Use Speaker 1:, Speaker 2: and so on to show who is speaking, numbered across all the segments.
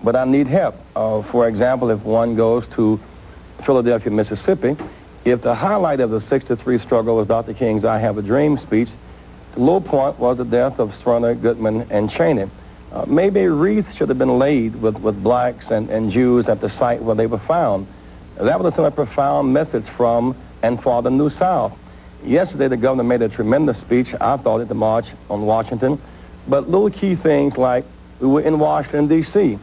Speaker 1: but I need help. For example, if one goes to Philadelphia, Mississippi, if the highlight of the 63 struggle was Dr. King's I Have a Dream speech, the low point was the death of Swerner, Goodman, and Cheney. Maybe a wreath should have been laid with blacks and Jews at the site where they were found. That was a profound message from and for the New South. Yesterday, the governor made a tremendous speech, I thought, at the March on Washington. But little key things like we were in Washington, D.C.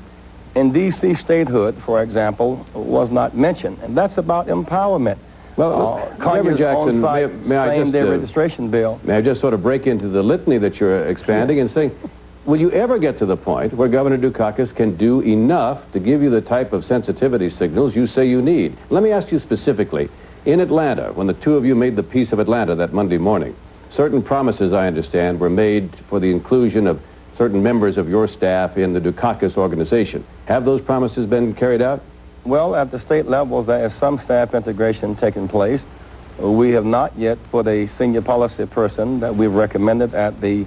Speaker 1: In D.C. statehood, for example, was not mentioned. And that's about empowerment.
Speaker 2: Well, Reverend Jackson, may I just,
Speaker 1: registration bill.
Speaker 2: May I just sort of break into the litany that you're expanding and saying, will you ever get to the point where Governor Dukakis can do enough to give you the type of sensitivity signals you say you need? Let me ask you specifically. In Atlanta, when the two of you made the Peace of Atlanta that Monday morning, certain promises, I understand, were made for the inclusion of certain members of your staff in the Dukakis organization. Have those promises been carried out?
Speaker 1: Well, at the state levels, there is some staff integration taking place. We have not yet put a senior policy person that we've recommended at the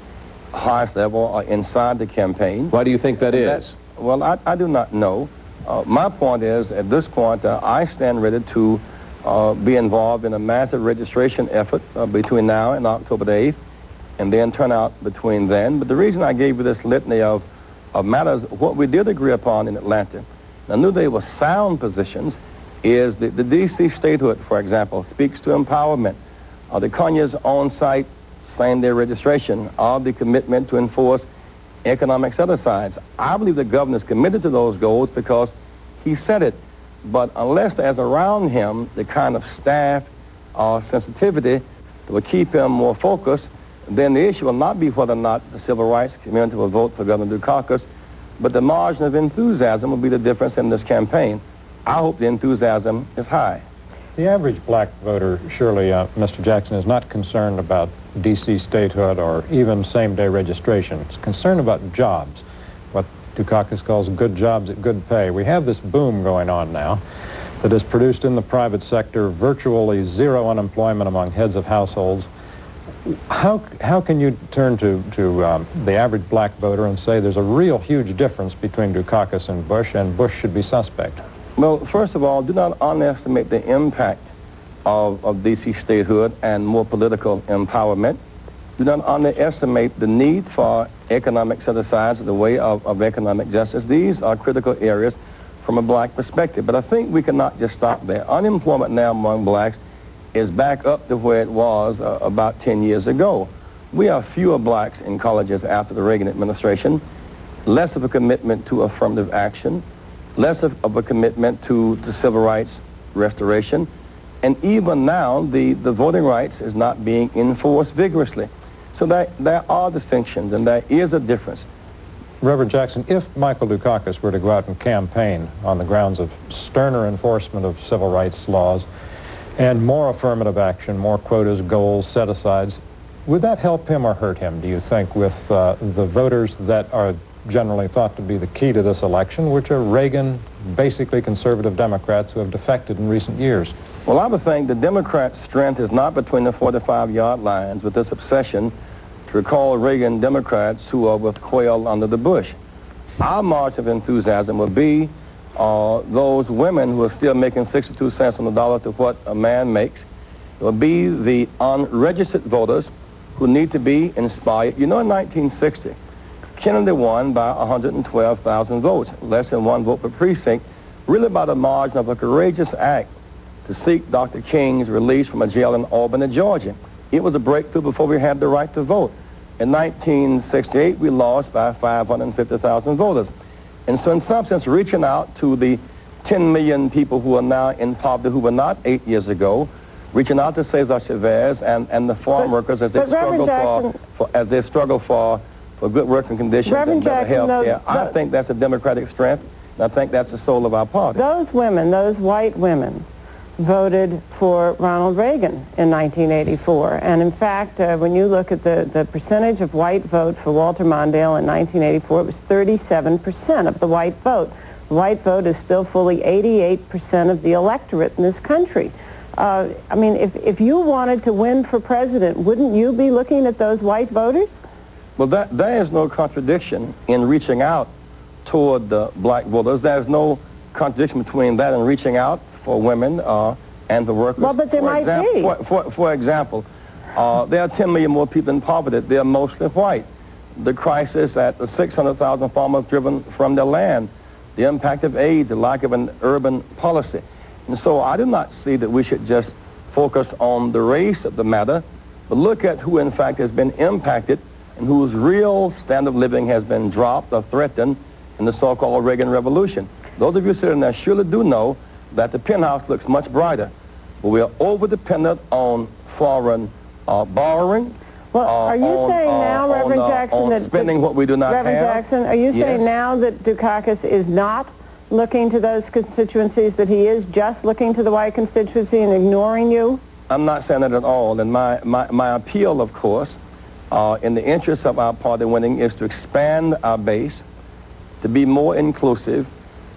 Speaker 1: highest level inside the campaign.
Speaker 2: Why do you think that is?
Speaker 1: Well, I do not know. My point is, at this point, I stand ready to be involved in a massive registration effort between now and October the 8th, and then turn out between then. But the reason I gave you this litany of matters, what we did agree upon in Atlanta, I knew they were sound positions, is the D.C. statehood, for example, speaks to empowerment. The Conyers on-site same-day registration, of the commitment to enforce economic set-asides. I believe the governor is committed to those goals because he said it. But unless there's around him the kind of staff or sensitivity that will keep him more focused, then the issue will not be whether or not the civil rights community will vote for Governor Dukakis, but the margin of enthusiasm will be the difference in this campaign. I hope the enthusiasm is high.
Speaker 3: The average black voter, surely, Mr. Jackson, is not concerned about D.C. statehood or even same-day registration. It's concerned about jobs, what Dukakis calls good jobs at good pay. We have this boom going on now that has produced in the private sector virtually zero unemployment among heads of households. How can you turn to the average black voter and say there's a real huge difference between Dukakis and Bush should be suspect?
Speaker 1: Well, first of all, do not underestimate the impact of D.C. statehood and more political empowerment. Do not underestimate the need for economic set-asides, the way of economic justice. These are critical areas from a black perspective. But I think we cannot just stop there. Unemployment now among blacks is back up to where it was about 10 years ago. We have fewer blacks in colleges after the Reagan administration, less of a commitment to affirmative action, less of a commitment to civil rights restoration, and even now the voting rights is not being enforced vigorously. So there are distinctions and there is a difference.
Speaker 3: Reverend Jackson, if Michael Dukakis were to go out and campaign on the grounds of sterner enforcement of civil rights laws and more affirmative action, more quotas, goals, set-asides, would that help him or hurt him, do you think, with the voters that are generally thought to be the key to this election, which are Reagan, basically conservative Democrats who have defected in recent years?
Speaker 1: Well, I would think the Democrats' strength is not between the 45-yard lines with this obsession to recall Reagan Democrats who are with Quayle under the Bush. Our march of enthusiasm would be those women who are still making 62 cents on the dollar to what a man makes. It will be the unregistered voters who need to be inspired. You know, in 1960, Kennedy won by 112,000 votes, less than one vote per precinct, really by the margin of a courageous act to seek Dr. King's release from a jail in Albany, Georgia. It was a breakthrough before we had the right to vote. In 1968, we lost by 550,000 voters. And so in some sense, reaching out to the 10 million people who are now in poverty who were not 8 years ago, reaching out to Cesar Chavez and the farm workers as they struggle for good working conditions and better health care. I think that's a democratic strength, and I think that's the soul of our party.
Speaker 4: Those women, those white women, voted for Ronald Reagan in 1984. And in fact, when you look at the percentage of white vote for Walter Mondale in 1984, it was 37% of the white vote. The white vote is still fully 88% of the electorate in this country. I mean, if you wanted to win for president, wouldn't you be looking at those white voters?
Speaker 1: Well, there is no contradiction in reaching out toward the black voters. There's no contradiction between that and reaching out for women and the workers.
Speaker 4: Well, but there might be.
Speaker 1: For example, there are 10 million more people in poverty. They're mostly white. The crisis at the 600,000 farmers driven from their land, the impact of AIDS, the lack of an urban policy. And so I do not see that we should just focus on the race of the matter, but look at who in fact has been impacted and whose real standard of living has been dropped or threatened in the so-called Reagan Revolution. Those of you sitting there surely do know that the penthouse looks much brighter, but we are over-dependent on foreign borrowing.
Speaker 4: Well, are you saying now, Reverend Jackson, that
Speaker 1: spending what we do not
Speaker 4: Reverend
Speaker 1: have?
Speaker 4: Jackson, are you saying now that Dukakis is not looking to those constituencies, that he is just looking to the white constituency and ignoring you?
Speaker 1: I'm not saying that at all. And my appeal, of course, in the interest of our party winning, is to expand our base, to be more inclusive,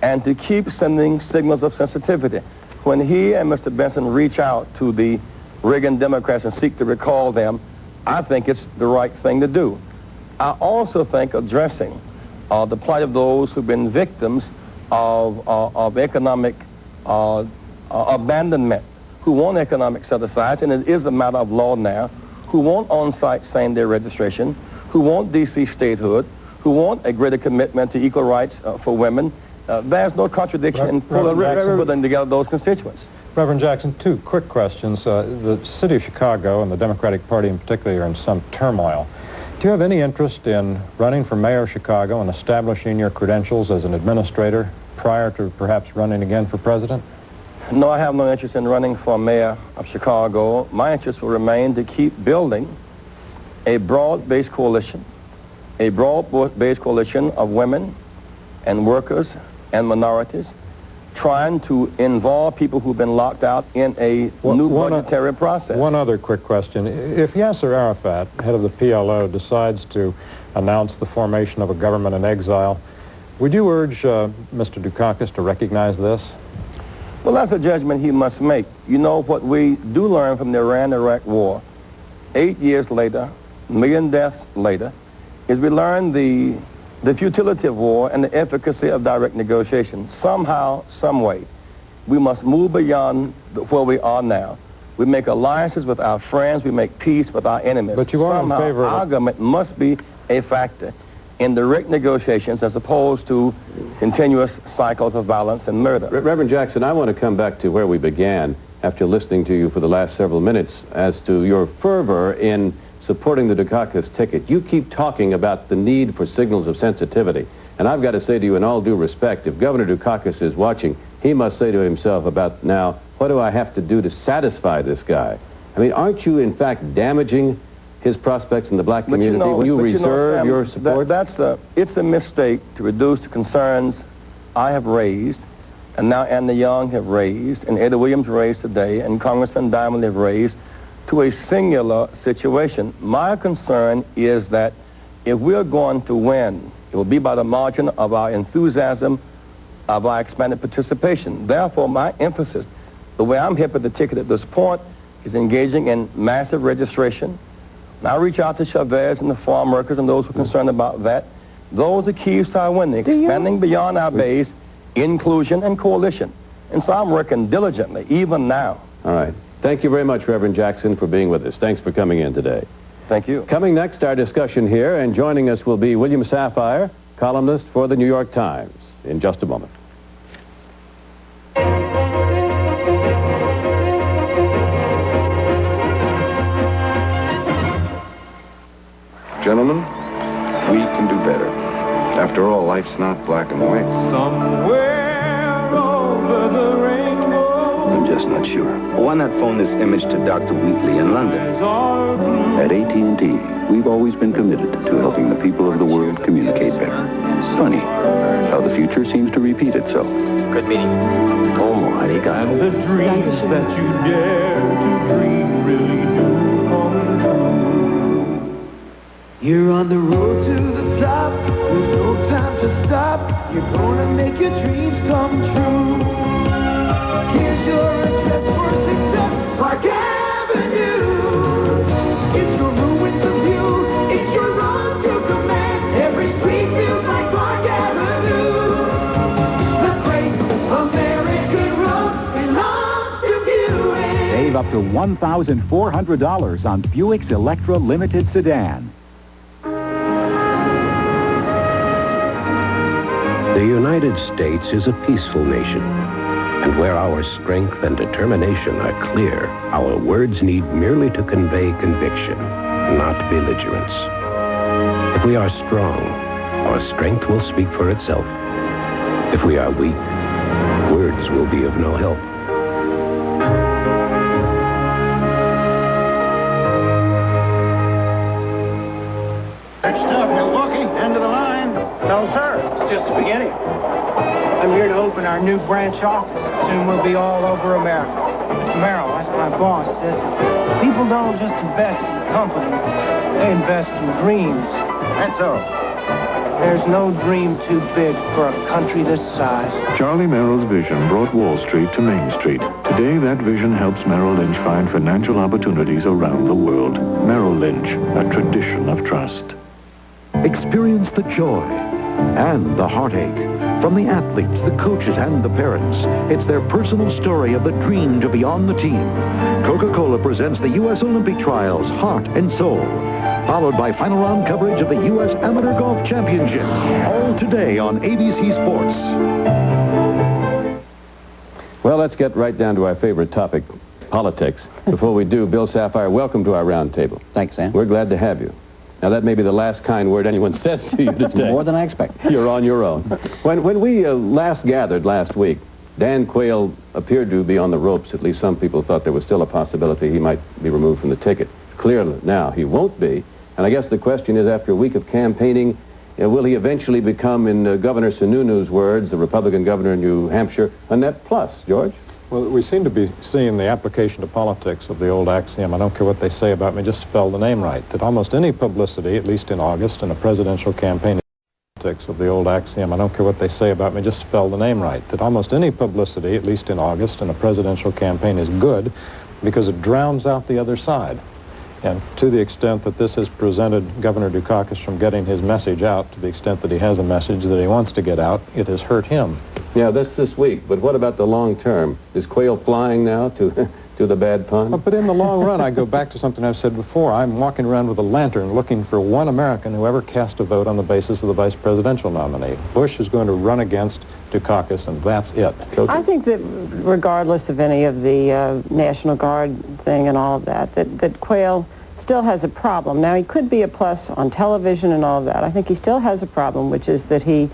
Speaker 1: and to keep sending signals of sensitivity. When he and Mr. Benson reach out to the Reagan Democrats and seek to recall them, I think it's the right thing to do. I also think addressing the plight of those who've been victims of economic abandonment, who want economic set-asides, and it is a matter of law now, who want on-site same-day registration, who want D.C. statehood, who want a greater commitment to equal rights for women. There's no contradiction in pulling together those constituents.
Speaker 3: Reverend Jackson, two quick questions. The city of Chicago and the Democratic Party in particular are in some turmoil. Do you have any interest in running for mayor of Chicago and establishing your credentials as an administrator prior to perhaps running again for president?
Speaker 1: No, I have no interest in running for mayor of Chicago. My interest will remain to keep building a broad-based coalition of women and workers and minorities, trying to involve people who've been locked out in a new budgetary process. One
Speaker 3: other quick question. If Yasser Arafat, head of the PLO, decides to announce the formation of a government in exile, would you urge Mr. Dukakis to recognize this?
Speaker 1: Well, that's a judgment he must make. You know, what we do learn from the Iran-Iraq war, 8 years later, a million deaths later, is we learn the futility of war and the efficacy of direct negotiation. Somehow, some way, we must move beyond where we are now. We make alliances with our friends. We make peace with our enemies.
Speaker 3: But you are
Speaker 1: somehow,
Speaker 3: in favor of
Speaker 1: our government must be a factor in direct negotiations as opposed to continuous cycles of violence and murder.
Speaker 2: Reverend Jackson, I want to come back to where we began after listening to you for the last several minutes as to your fervor in supporting the Dukakis ticket. You keep talking about the need for signals of sensitivity. And I've got to say to you in all due respect, if Governor Dukakis is watching, he must say to himself about now, what do I have to do to satisfy this guy? I mean, aren't you in fact damaging his prospects in the black community when you reserve
Speaker 1: Sam,
Speaker 2: your support?
Speaker 1: It's a mistake to reduce the concerns I have raised, and now Ann the Young have raised, and Eddie Williams raised today, and Congressman Diamond have raised, to a singular situation. My concern is that if we're going to win, it will be by the margin of our enthusiasm, of our expanded participation. Therefore, my emphasis, the way I'm hip at the ticket at this point, is engaging in massive registration. Now reach out to Chavez and the farm workers and those who are concerned about that. Those are keys to our winning, expanding beyond our base, inclusion and coalition. And so I'm working diligently, even now.
Speaker 2: All right. Thank you very much, Reverend Jackson, for being with us. Thanks for coming in today.
Speaker 1: Thank you.
Speaker 2: Coming next, our discussion here, and joining us will be William Safire, columnist for the New York Times, in just a moment.
Speaker 5: Gentlemen, we can do better. After all, life's not black and white.
Speaker 6: Somewhere over the rainbow.
Speaker 7: I'm just not sure. Why not phone this image to Dr. Wheatley in London?
Speaker 8: At AT&T, we've always been committed to helping the people of the world communicate better. It's funny how the future seems to repeat itself.
Speaker 7: Good meeting. Como arigato.
Speaker 6: And the dreams that you dare to dream really do come true. You're on the road to the top. There's no time to stop. You're gonna make your dreams come true. Here's your address for success, Park Avenue. It's your room with the view. It's your road to command. Every street feels like Park Avenue.
Speaker 9: to $1,400 on Buick's Electra Limited Sedan.
Speaker 10: The United States is a peaceful nation, and where our strength and determination are clear, our words need merely to convey conviction, not belligerence. If we are strong, our strength will speak for itself. If we are weak, words will be of no help.
Speaker 11: Next up, Milwaukee, end of the line. No, sir. It's just the beginning. I'm here to open our new branch office. Soon we'll be all over America. Mr. Merrill, that's my boss, says people don't just invest in companies. They invest in dreams. That's all. There's no dream too big for a country this size.
Speaker 12: Charlie Merrill's vision brought Wall Street to Main Street. Today, that vision helps Merrill Lynch find financial opportunities around the world. Merrill Lynch, a tradition of trust.
Speaker 13: Experience the joy and the heartache. From the athletes, the coaches, and the parents, it's their personal story of the dream to be on the team. Coca-Cola presents the U.S. Olympic Trials, Heart and Soul, followed by final round coverage of the U.S. Amateur Golf Championship. All today on ABC Sports.
Speaker 2: Well, let's get right down to our favorite topic, politics. Before we do, Bill Safire, welcome to our round table.
Speaker 14: Thanks, Sam.
Speaker 2: We're glad to have you. Now, that may be the last kind word anyone says to you today.
Speaker 14: More than I expect.
Speaker 2: You're on your own. When we last gathered last week, Dan Quayle appeared to be on the ropes. At least some people thought there was still a possibility he might be removed from the ticket. Clearly now he won't be. And I guess the question is, after a week of campaigning, will he eventually become, in Governor Sununu's words, the Republican governor in New Hampshire, a net plus? George?
Speaker 3: Well, we seem to be seeing the application to politics of the old axiom, I don't care what they say about me, just spell the name right. That almost any publicity, at least in August, in a presidential campaign, of the old axiom, I don't care what they say about me, just spell the name right. That almost any publicity, at least in August, in a presidential campaign is good because it drowns out the other side. And to the extent that this has prevented Governor Dukakis from getting his message out, to the extent that he has a message that he wants to get out, it has hurt him.
Speaker 2: Yeah, that's this week. But what about the long term? Is Quayle flying now to the bad pun?
Speaker 3: But in the long run, I go back to something I've said before. I'm walking around with a lantern looking for one American who ever cast a vote on the basis of the vice presidential nominee. Bush is going to run against Dukakis, and that's it.
Speaker 4: I think that regardless of any of the National Guard thing and all of that, that Quayle still has a problem. Now, he could be a plus on television and all of that. I think he still has a problem, which is that he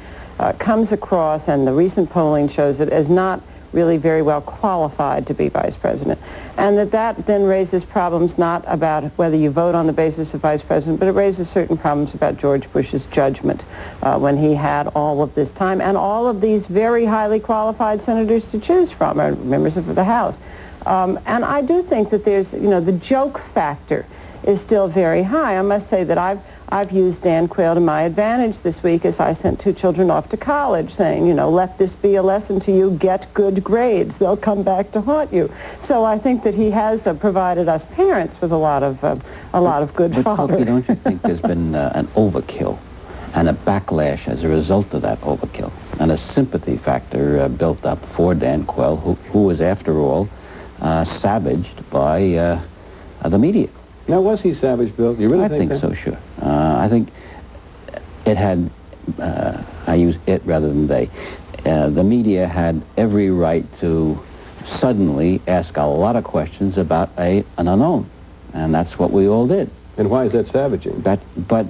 Speaker 4: comes across, and the recent polling shows it, as not really very well qualified to be vice president. And that then raises problems not about whether you vote on the basis of vice president, but it raises certain problems about George Bush's judgment when he had all of this time and all of these very highly qualified senators to choose from, or members of the House. And I do think that there's, the joke factor is still very high. I must say that I've used Dan Quayle to my advantage this week as I sent 2 children off to college saying, let this be a lesson to you, get good grades. They'll come back to haunt you. So I think that he has provided us parents with a lot of good fodder.
Speaker 14: Cokie, don't you think there's been an overkill and a backlash as a result of that overkill, and a sympathy factor built up for Dan Quayle, who was, after all, savaged by the media?
Speaker 2: Now, was he savage, Bill? Do you really think that?
Speaker 14: I think so, sure. I think it had, I use it rather than they, the media had every right to suddenly ask a lot of questions about an unknown, and that's what we all did.
Speaker 2: And why is that savaging?
Speaker 14: But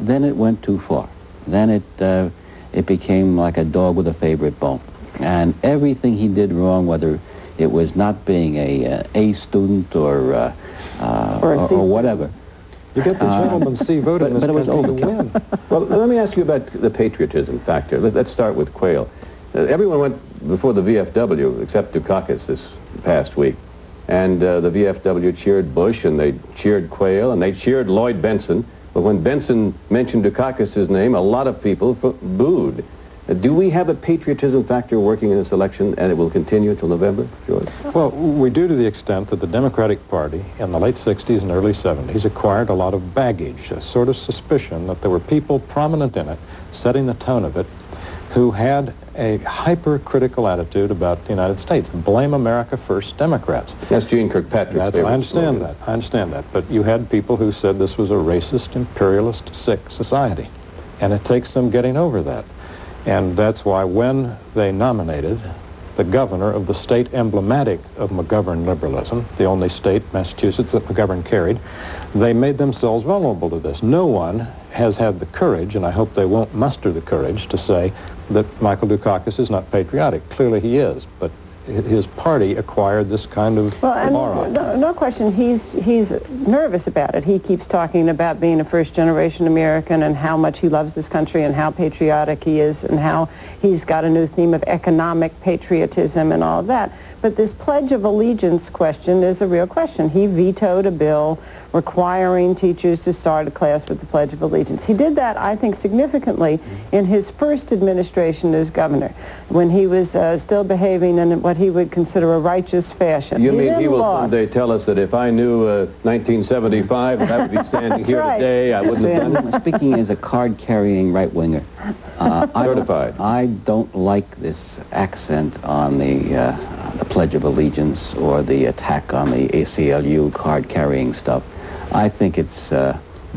Speaker 14: then it went too far. Then it became like a dog with a favorite bone. And everything he did wrong, whether it was not being a student or whatever.
Speaker 3: You get the gentleman C vote in this
Speaker 14: but it was
Speaker 3: country to win.
Speaker 2: Well, let me ask you about the patriotism factor. Let's start with Quayle. Everyone went before the VFW, except Dukakis this past week. And the VFW cheered Bush, and they cheered Quayle, and they cheered Lloyd Benson. But when Benson mentioned Dukakis' name, a lot of people booed. Do we have a patriotism factor working in this election, and it will continue until November, George?
Speaker 3: Well, we do to the extent that the Democratic Party in the late 60s and early 70s acquired a lot of baggage, a sort of suspicion that there were people prominent in it, setting the tone of it, who had a hypercritical attitude about the United States. Blame America first Democrats.
Speaker 2: That's Gene Kirkpatrick's favorite
Speaker 3: I understand
Speaker 2: slogan.
Speaker 3: that. I understand that. But you had people who said this was a racist, imperialist, sick society. And it takes some getting over that. And that's why when they nominated the governor of the state emblematic of McGovern liberalism, the only state, Massachusetts, that McGovern carried, they made themselves vulnerable to this. No one has had the courage, and I hope they won't muster the courage, to say that Michael Dukakis is not patriotic. Clearly he is, but his party acquired this kind of aura.
Speaker 4: No question, he's nervous about it. He keeps talking about being a first-generation American and how much he loves this country and how patriotic he is and how he's got a new theme of economic patriotism and all of that. But this Pledge of Allegiance question is a real question. He vetoed a bill requiring teachers to start a class with the Pledge of Allegiance. He did that, I think, significantly in his first administration as governor, when he was still behaving in what he would consider a righteous fashion.
Speaker 2: You mean he will someday tell us that if I knew 1975, I would be standing here today, I wouldn't have done it?
Speaker 14: Speaking as a card-carrying right-winger,
Speaker 2: certified.
Speaker 14: I don't like this accent on the Pledge of Allegiance or the attack on the ACLU card-carrying stuff. I think it's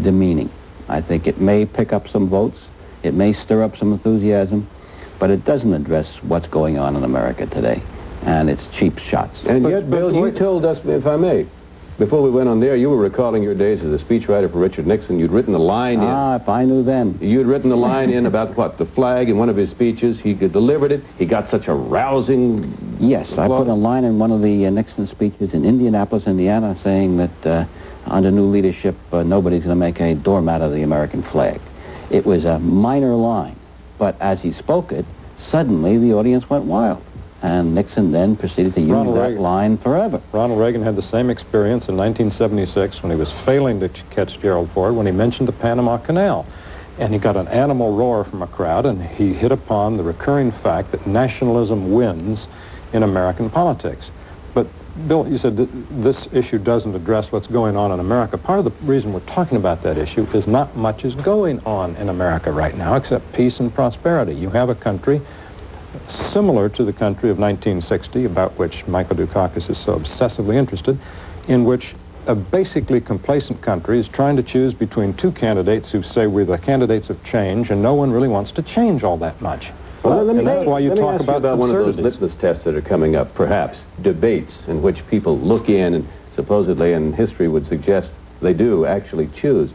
Speaker 14: demeaning. I think it may pick up some votes, it may stir up some enthusiasm, but it doesn't address what's going on in America today, and it's cheap shots.
Speaker 2: And yet, Bill, you told us, if I may, before we went on there, you were recalling your days as a speechwriter for Richard Nixon. You'd written a line in.
Speaker 14: If I knew then.
Speaker 2: You'd written a line in about, what, the flag in one of his speeches. He delivered it. He got such a rousing...
Speaker 14: Yes, I put a line in one of the Nixon speeches in Indianapolis, Indiana, saying that under new leadership, nobody's going to make a doormat of the American flag. It was a minor line, but as he spoke it, suddenly the audience went wild. And Nixon then proceeded to use that line forever.
Speaker 3: Ronald Reagan had the same experience in 1976 when he was failing to catch Gerald Ford when he mentioned the Panama Canal. And he got an animal roar from a crowd, and he hit upon the recurring fact that nationalism wins in American politics. But, Bill, you said that this issue doesn't address what's going on in America. Part of the reason we're talking about that issue is not much is going on in America right now except peace and prosperity. You have a country similar to the country of 1960, about which Michael Dukakis is so obsessively interested, in which a basically complacent country is trying to choose between two candidates who say we're the candidates of change, and no one really wants to change all that much.
Speaker 2: Well,
Speaker 3: that's why you talk about
Speaker 2: one of those litmus tests that are coming up, perhaps, debates in which people look in and supposedly, and history would suggest they do actually choose.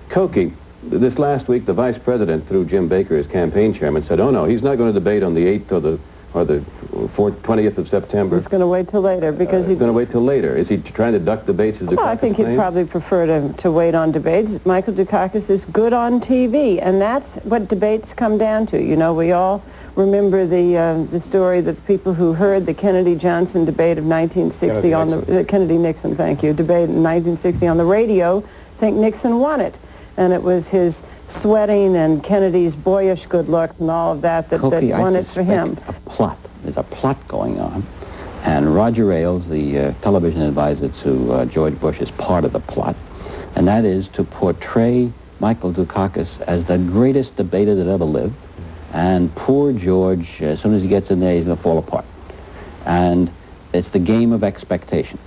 Speaker 2: Cokie, this last week, the vice president, through Jim Baker, his campaign chairman, said, oh no, he's not going to debate on the 8th or the 20th of September.
Speaker 4: He's going to wait till later because he's
Speaker 2: going to wait till later. Is he trying to duck debates?
Speaker 4: Well, I think he'd probably prefer to wait on debates. Michael Dukakis is good on TV, and that's what debates come down to. You know, we all remember the story that the people who heard the Kennedy-Johnson debate of 1960 on the Kennedy-Nixon, thank you, debate in 1960 on the radio think Nixon won it. And it was his sweating and Kennedy's boyish good looks and all of that
Speaker 14: Cokie,
Speaker 4: won it for him.
Speaker 14: There's a plot going on, and Roger Ailes, the television advisor to George Bush, is part of the plot, and that is to portray Michael Dukakis as the greatest debater that ever lived, and poor George, as soon as he gets in there, he's going to fall apart. And it's the game of expectations,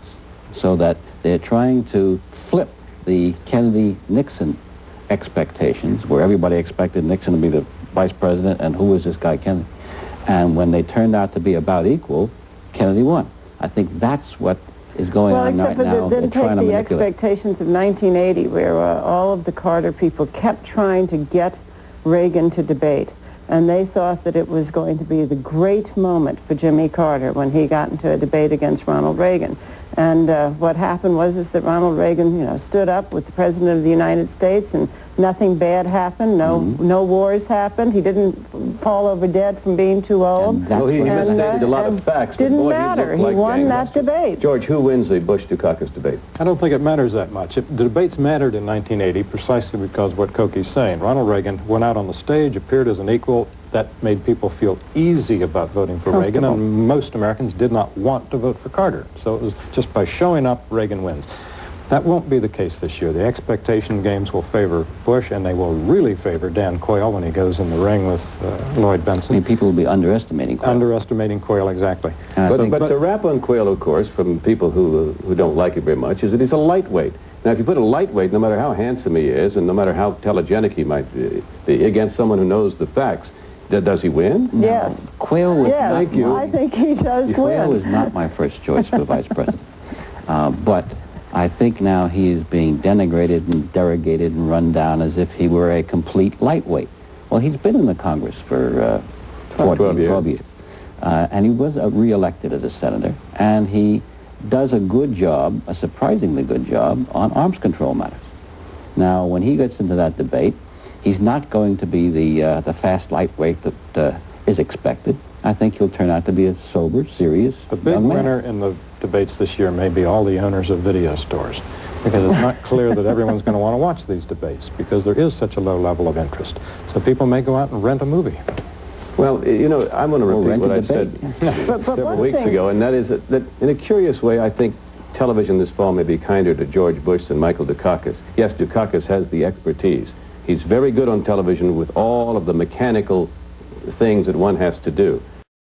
Speaker 14: so that they're trying to flip the Kennedy-Nixon expectations, where everybody expected Nixon to be the vice president, and who was this guy Kennedy? And when they turned out to be about equal, Kennedy won. I think that's what is going on right now.
Speaker 4: Then take the expectations of 1980, where all of the Carter people kept trying to get Reagan to debate, and they thought that it was going to be the great moment for Jimmy Carter when he got into a debate against Ronald Reagan. And what happened was that Ronald Reagan, stood up with the President of the United States, and nothing bad happened. No wars happened. He didn't fall over dead from being too old.
Speaker 2: Well, he misstated a lot of facts.
Speaker 4: Didn't matter. He won that debate.
Speaker 2: George, who wins the Bush-Dukakis debate?
Speaker 3: I don't think it matters that much. The debates mattered in 1980 precisely because of what Cokie's saying. Ronald Reagan went out on the stage, appeared as an equal. That made people feel easy about voting for Reagan, and most Americans did not want to vote for Carter. So it was just by showing up, Reagan wins. That won't be the case this year. The expectation games will favor Bush, and they will really favor Dan Quayle when he goes in the ring with Lloyd Bentsen.
Speaker 14: I mean, people will be underestimating Quayle.
Speaker 3: Underestimating Quayle, exactly.
Speaker 2: But the rap on Quayle, of course, from people who don't like it very much, is that he's a lightweight. Now, if you put a lightweight, no matter how handsome he is, and no matter how telegenic he might be, against someone who knows the facts, does he win?
Speaker 4: Yes.
Speaker 14: Quayle was
Speaker 4: yes,
Speaker 14: Thank you.
Speaker 4: I think he does
Speaker 14: Quayle
Speaker 4: win.
Speaker 14: was not my first choice for vice president. But I think now he is being denigrated and derogated and run down as if he were a complete lightweight. Well, he's been in the Congress for 12 years. And he was re-elected as a senator, and he does a good job, a surprisingly good job, on arms control matters. Now, when he gets into that debate, he's not going to be the fast lightweight that is expected. I think he'll turn out to be a sober, serious
Speaker 3: The big
Speaker 14: young man.
Speaker 3: winner in the debates this year may be all the owners of video stores, because it's not clear that everyone's going to want to watch these debates, because there is such a low level of interest. So people may go out and rent a movie.
Speaker 2: Well, you know, I'm going to repeat what I said several weeks ago, and that is that in a curious way, I think television this fall may be kinder to George Bush than Michael Dukakis. Yes, Dukakis has the expertise. He's very good on television with all of the mechanical things that one has to do.